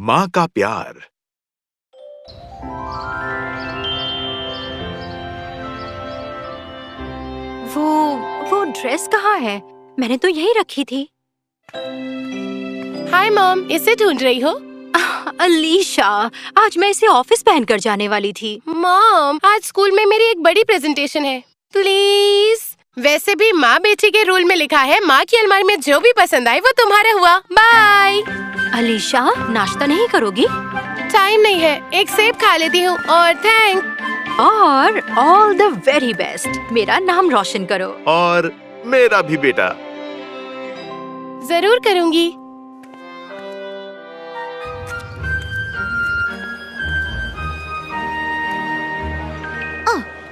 माँ का प्यार। वो ड्रेस कहाँ है? मैंने तो यही रखी थी। हाय मॉम, इसे ढूंढ रही हो? अलीशा, आज मैं इसे ऑफिस पहनकर जाने वाली थी। मॉम, आज स्कूल में मेरी एक बड़ी प्रेजेंटेशन है, प्लीज। वैसे भी माँ बेटी के रूल में लिखा है, माँ की अलमारी में जो भी पसंद आए वो तुम्हारा हुआ। बाय। अलीशा, नाश्ता नहीं करोगी? टाइम नहीं है, एक सेब खा लेती हूँ और थैंक। और ऑल द वेरी बेस्ट। मेरा नाम रोशन करो। और मेरा भी बेटा। जरूर करूँगी।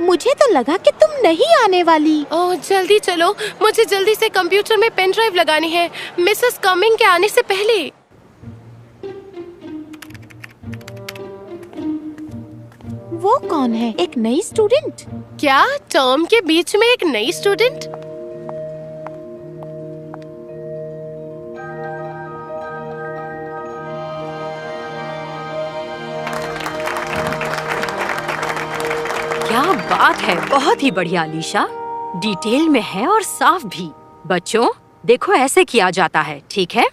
मुझे तो लगा कि तुम नहीं आने वाली। ओह, जल्दी चलो, मुझे जल्दी से कंप्यूटर में पेन ड्राइव लगानी है, मिसेस कमिंग के आने से पहले। वो कौन है? एक नई स्टूडेंट? क्या टर्म के बीच में एक नई स्टूडेंट? क्या बात है, बहुत ही बढ़िया अलीशा। डिटेल में है और साफ भी। बच्चों, देखो ऐसे किया जाता है, ठीक है?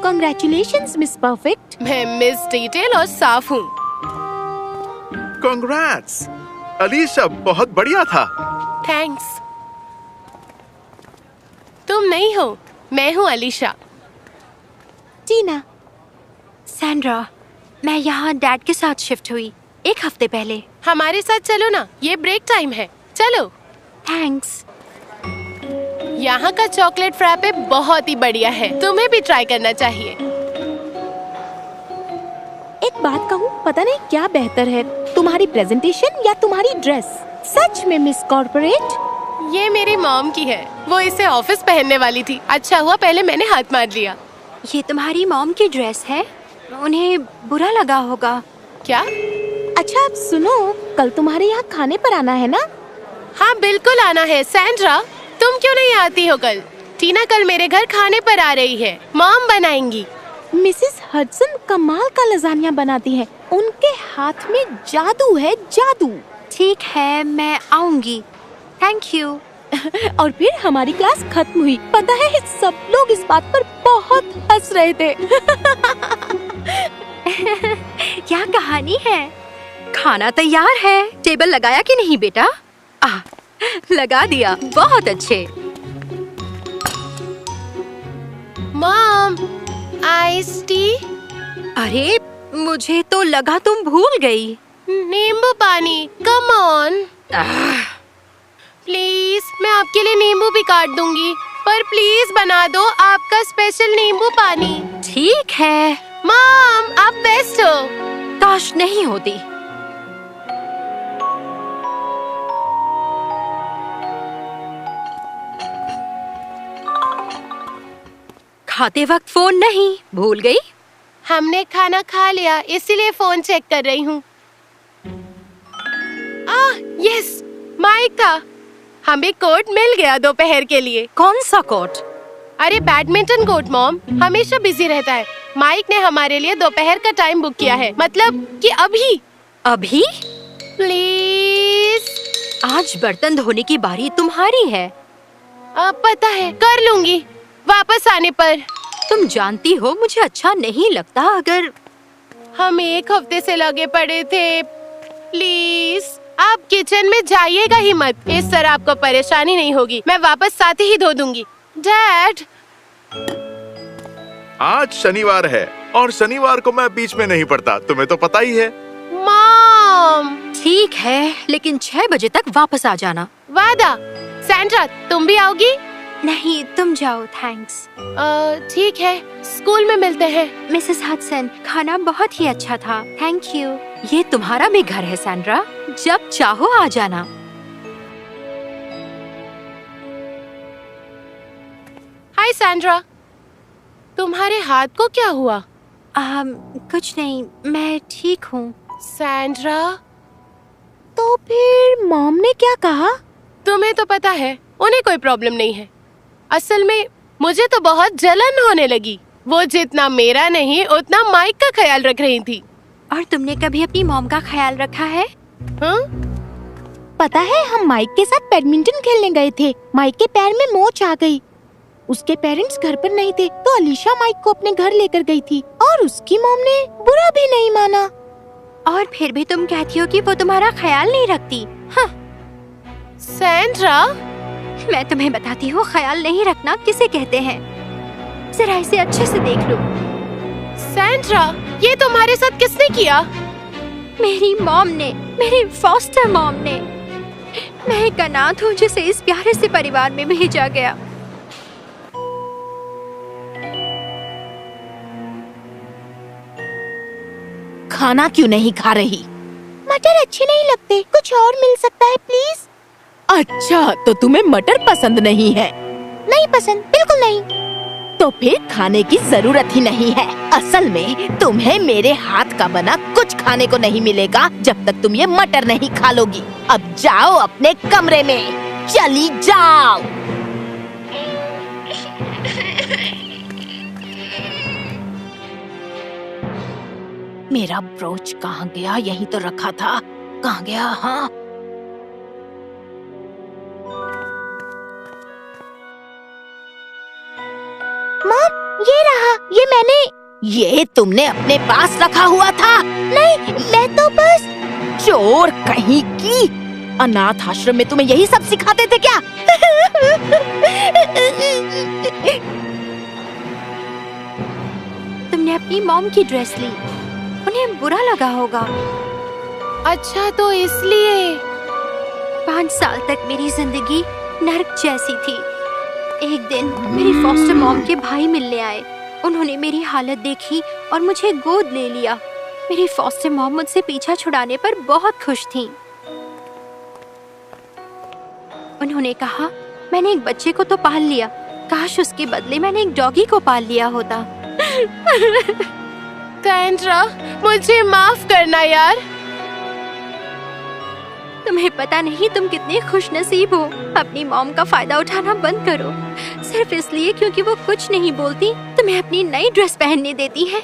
Congratulations, Miss Perfect। मैं मिस डिटेल और साफ हूँ। Congrats! अलीशा, बहुत बढ़िया था। थैंक्स। तुम नहीं हो, मैं हूँ अलीशा। टीना। सैंड्रा, मैं यहाँ डैड के साथ शिफ्ट हुई 1 हफ्ते पहले। हमारे साथ चलो ना, ये ब्रेक टाइम है। चलो। थैंक्स। यहाँ का चॉकलेट फ्रैपे बहुत ही बढ़िया है, तुम्हें भी ट्राई करना चाहिए। एक बात कहूँ, पता नहीं क्या बेहतर है, तुम्हारी प्रेजेंटेशन या तुम्हारी ड्रेस? सच में मिस कॉर्पोरेट। ये मेरी मॉम की है, वो इसे ऑफिस पहनने वाली थी। अच्छा हुआ पहले मैंने हाथ मार लिया। ये तुम्हारी मॉम की ड्रेस है? उन्हें बुरा लगा होगा। क्या? अच्छा, अब सुनो, कल तुम्हारे यहाँ खाने पर आना है ना? हाँ, बिल्कुल आना है। सैंड्रा, तुम क्यों नहीं आती हो कल? टीना कल मेरे घर खाने पर आ रही है, मॉम बनाएंगी। मिसेस हडसन कमाल का लजानिया बनाती हैं। उनके हाथ में जादू है, जादू। ठीक है, मैं आऊंगी। Thank you. और फिर हमारी क्लास खत्म हुई। पता है, सब लोग इस बात पर बहुत हंस रहे थे। क्या कहानी है? खाना तैयार है। टेबल लगाया कि नहीं बेटा? लगा दिया। बहुत अच्छे। Mom, ice tea. अरे, मुझे तो लगा तुम भूल गई। नींबू पानी, कम ऑन। प्लीज, मैं आपके लिए नींबू भी काट दूंगी, पर प्लीज बना दो आपका स्पेशल नींबू पानी। ठीक है। मॉम, आप बेस्ट हो। काश नहीं होती। खाते वक्त फोन नहीं, भूल गई? हमने खाना खा लिया, इसीलिए फोन चेक कर रही हूँ। यस, माइक था। हमें कोट मिल गया दोपहर के लिए। कौन सा कोट? अरे बैडमिंटन कोट मॉम, हमेशा बिजी रहता है। माइक ने हमारे लिए दोपहर का टाइम बुक किया है, मतलब कि अभी। अभी? प्लीज। आज बर्तन धोने की बारी तुम्हारी है। पता है, कर लूंगी वापस आने पर। तुम जानती हो मुझे अच्छा नहीं लगता अगर। हम 1 हफ्ते से लगे पड़े थे। प्लीज, आप किचन में जाइएगा ही मत। इस तरह आपको परेशानी नहीं होगी। मैं वापस साथ ही धो दूंगी। डैड, आज शनिवार है और शनिवार को मैं बीच में नहीं पड़ता, तुम्हें तो पता ही है। मॉम। ठीक है, लेकिन 6 बजे तक वापस आ जाना। वादा। सैंड्रा, तुम भी आओगी? नहीं, तुम जाओ, थैंक्स। ठीक है, स्कूल में मिलते हैं। मिसेस हडसन, खाना बहुत ही अच्छा था, थैंक यू। ये तुम्हारा भी घर है सैंड्रा, जब चाहो आ जाना। हाय सैंड्रा, तुम्हारे हाथ को क्या हुआ? कुछ नहीं, मैं ठीक हूँ। सैंड्रा, तो फिर मॉम ने क्या कहा? तुम्हें तो पता है, उन्हें कोई प्रॉब्लम नहीं है। असल में मुझे तो बहुत जलन होने लगी। वो जितना मेरा नहीं उतना माइक का ख्याल रख रही थी। और तुमने कभी अपनी मॉम का ख्याल रखा है? हाँ? पता है, हम माइक के साथ बैडमिंटन खेलने गए थे। माइक के पैर में मोच आ गई। उसके पेरेंट्स घर पर नहीं थे, तो अलीशा माइक को अपने घर लेकर गई थी और उसकी मॉम ने बुरा भी नहीं माना। और फिर भी तुम कहती हो कि वो तुम्हारा ख्याल नहीं रखती। हाँ। सैंड्रा, मैं तुम्हें बताती हूँ, ख्याल नहीं रखना किसे कहते हैं। जरा इसे अच्छे से देख लो। सैंड्रा, ये तुम्हारे साथ किसने किया? मेरी मॉम ने, मेरी फॉस्टर मॉम ने। मैं एक अनाथ हूँ जिसे इस प्यारे से परिवार में भेजा गया। खाना क्यों नहीं खा रही? मटर अच्छे नहीं लगते, कुछ और मिल सकता है प्लीज? अच्छा, तो तुम्हें मटर पसंद नहीं है? नहीं पसंद, बिल्कुल नहीं। तो फिर खाने की जरूरत ही नहीं है। असल में तुम्हें मेरे हाथ का बना कुछ खाने को नहीं मिलेगा जब तक तुम ये मटर नहीं खा लोगी। अब जाओ अपने कमरे में, चली जाओ। मेरा ब्रोच कहाँ गया? यहीं तो रखा था। कहाँ गया? हाँ, मॉम, ये रहा। ये मैंने। ये तुमने अपने पास रखा हुआ था? नहीं, मैं तो बस। चोर कहीं की! अनाथ आश्रम में तुम्हें यही सब सिखाते थे क्या? तुमने अपनी मॉम की ड्रेस ली, उन्हें बुरा लगा होगा। अच्छा, तो इसलिए 5 साल तक मेरी जिंदगी नर्क जैसी थी। एक दिन मेरी फॉस्टर मॉम के भाई मिलने आए। उन्होंने मेरी हालत देखी और मुझे गोद ले लिया। मेरी फॉस्टर मॉम मुझसे पीछा छुड़ाने पर बहुत खुश थीं। उन्होंने कहा, मैंने एक बच्चे को तो पाल लिया, काश उसके बदले मैंने एक डॉगी को पाल लिया होता। सैंड्रा, मुझे माफ करना यार। तुम्हें पता नहीं तुम कितने खुशनसीब हो। अपनी मॉम का फायदा उठाना बंद करो, सिर्फ इसलिए क्योंकि वो कुछ नहीं बोलती, तुम्हें अपनी नई ड्रेस पहनने देती है।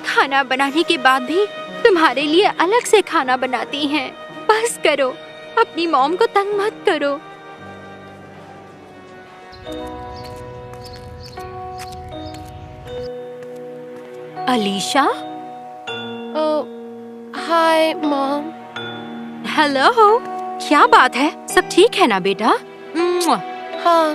खाना बनाने के बाद भी तुम्हारे लिए अलग से खाना बनाती हैं। बस करो, अपनी मॉम को तंग मत करो। अलीशा? Hi mom. हेलो, क्या बात है? सब ठीक है ना बेटा? हाँ।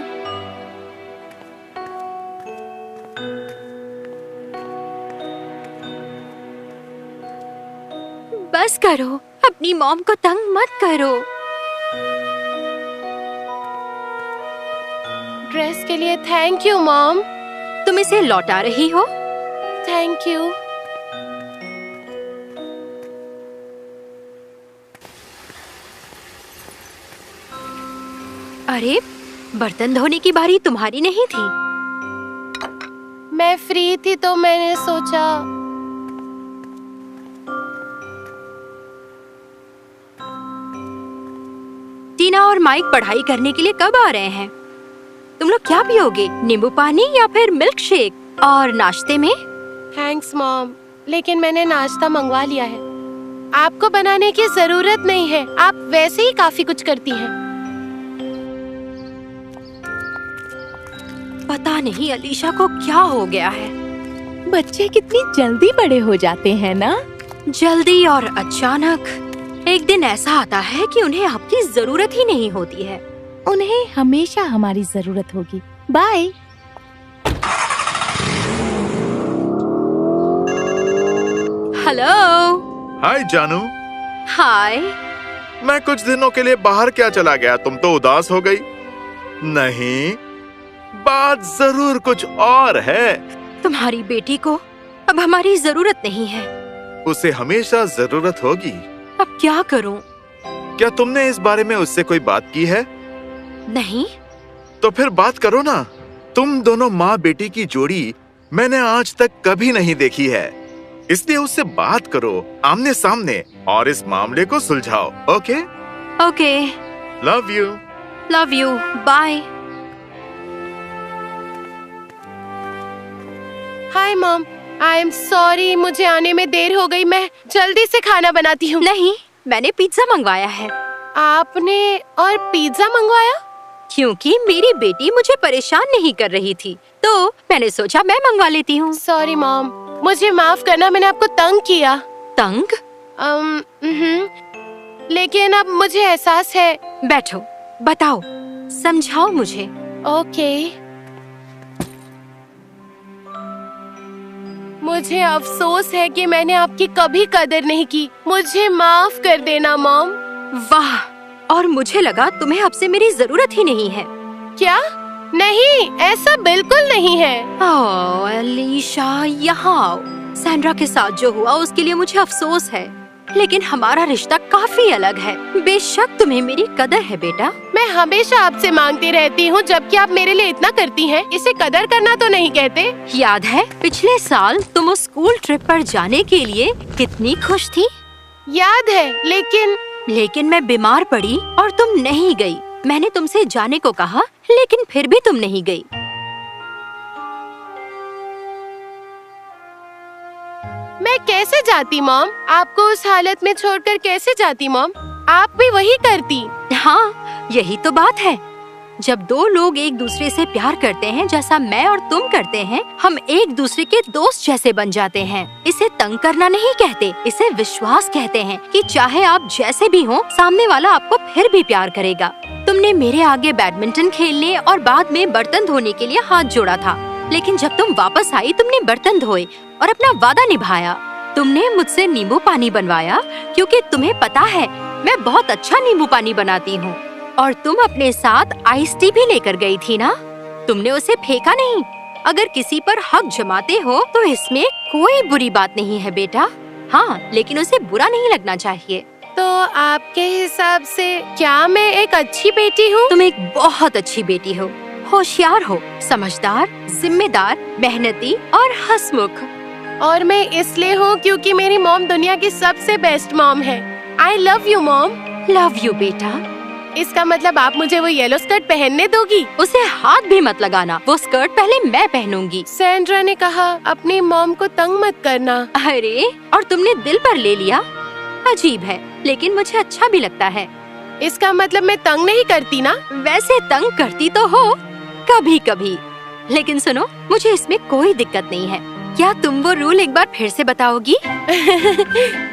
बस करो, अपनी मॉम को तंग मत करो। ड्रेस के लिए थैंक यू मॉम। तुम इसे लौटा रही हो? Thank you. अरे, बर्तन धोने की बारी तुम्हारी नहीं थी? मैं फ्री थी तो मैंने सोचा। टीना और माइक पढ़ाई करने के लिए कब आ रहे हैं? तुम लोग क्या पियोगे, नींबू पानी या फिर मिल्क शेक? और नाश्ते में? थैंक्स मॉम, लेकिन मैंने नाश्ता मंगवा लिया है। आपको बनाने की जरूरत नहीं है, आप वैसे ही काफी कुछ करती हैं। पता नहीं अलीशा को क्या हो गया है। बच्चे कितनी जल्दी बड़े हो जाते हैं ना? जल्दी और अचानक। एक दिन ऐसा आता है कि उन्हें आपकी जरूरत ही नहीं होती है। उन्हें हमेशा हमारी जरूरत होगी। बाय। हेलो। हाय जानू। हाय। मैं कुछ दिनों के लिए बाहर क्या चला गया, तुम तो उदास हो गई। नहीं, बात जरूर कुछ और है। तुम्हारी बेटी को अब हमारी जरूरत नहीं है। उसे हमेशा जरूरत होगी। अब क्या करूं? क्या तुमने इस बारे में उससे कोई बात की है? नहीं। तो फिर बात करो ना। तुम दोनों माँ बेटी की जोड़ी मैंने आज तक कभी नहीं देखी है, इसलिए उससे बात करो आमने सामने और इस मामले को सुलझाओ। Okay? Okay. Love you. Love you. Bye. Hi mom, I am sorry, मुझे आने में देर हो गई। मैं जल्दी से खाना बनाती हूँ। नहीं, मैंने पिज्जा मंगवाया है। आपने और पिज्जा मंगवाया? क्योंकि मेरी बेटी मुझे परेशान नहीं कर रही थी, तो मैंने सोचा मैं मंगवा लेती हूँ। सॉरी मॉम, मुझे माफ करना, मैंने आपको तंग किया। तंग? लेकिन अब मुझे एहसास है। बैठो, बताओ, समझाओ मुझे। ओके। मुझे अफसोस है कि मैंने आपकी कभी कदर नहीं की। मुझे माफ कर देना मॉम। वाह, और मुझे लगा तुम्हें अब से मेरी जरूरत ही नहीं है। क्या? नहीं, ऐसा बिल्कुल नहीं है। ओह अलीशा, यहाँ आओ। सैंड्रा के साथ जो हुआ उसके लिए मुझे अफसोस है, लेकिन हमारा रिश्ता काफी अलग है। बेशक तुम्हें मेरी कदर है बेटा। मैं हमेशा आपसे मांगती रहती हूँ, जबकि आप मेरे लिए इतना करती हैं। इसे कदर करना तो नहीं कहते। याद है पिछले साल तुम उस स्कूल ट्रिप पर जाने के लिए कितनी खुश थी? याद है, लेकिन मैं बीमार पड़ी और तुम नहीं गई। मैंने तुमसे जाने को कहा, लेकिन फिर भी तुम नहीं गई। मैं कैसे जाती मॉम? आपको उस हालत में छोड़कर कैसे जाती मॉम? आप भी वही करती। हाँ, यही तो बात है। जब दो लोग एक दूसरे से प्यार करते हैं, जैसा मैं और तुम करते हैं, हम एक दूसरे के दोस्त जैसे बन जाते हैं। इसे तंग करना नहीं कहते, इसे विश्वास कहते हैं कि चाहे आप जैसे भी हो, सामने वाला आपको फिर भी प्यार करेगा। तुमने मेरे आगे बैडमिंटन खेलने और बाद में बर्तन धोने के लिए हाथ जोड़ा था, लेकिन जब तुम वापस आई तुमने बर्तन धोए और अपना वादा निभाया। तुमने मुझसे नींबू पानी बनवाया, क्योंकि तुम्हें पता है मैं बहुत अच्छा नींबू पानी बनाती हूँ। और तुम अपने साथ आइस टी भी लेकर गई थी ना? तुमने उसे फेंका नहीं। अगर किसी पर हक जमाते हो तो इसमें कोई बुरी बात नहीं है बेटा। हाँ, लेकिन उसे बुरा नहीं लगना चाहिए। तो आपके हिसाब से क्या मैं एक अच्छी बेटी हूँ? तुम एक बहुत अच्छी बेटी हो, होशियार हो, समझदार, जिम्मेदार, मेहनती और हंसमुख। और मैं इसलिए हूँ क्योंकि मेरी मॉम दुनिया की सबसे बेस्ट मॉम है। I love you mom. Love you बेटा। इसका मतलब आप मुझे वो येलो स्कर्ट पहनने दोगी? उसे हाथ भी मत लगाना, वो स्कर्ट पहले मैं पहनूंगी। सैंड्रा ने कहा अपनी मॉम को तंग मत करना। अरे, और तुमने दिल पर ले लिया। अजीब है, लेकिन मुझे अच्छा भी लगता है। इसका मतलब मैं तंग नहीं करती ना? वैसे तंग करती तो हो कभी कभी, लेकिन सुनो, मुझे इसमें कोई दिक्कत नहीं है। क्या तुम वो रूल एक बार फिर से बताओगी?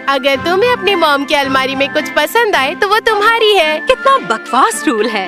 अगर तुम्हें अपनी मॉम की अलमारी में कुछ पसंद आए तो वो तुम्हारी है। कितना बकवास रूल है।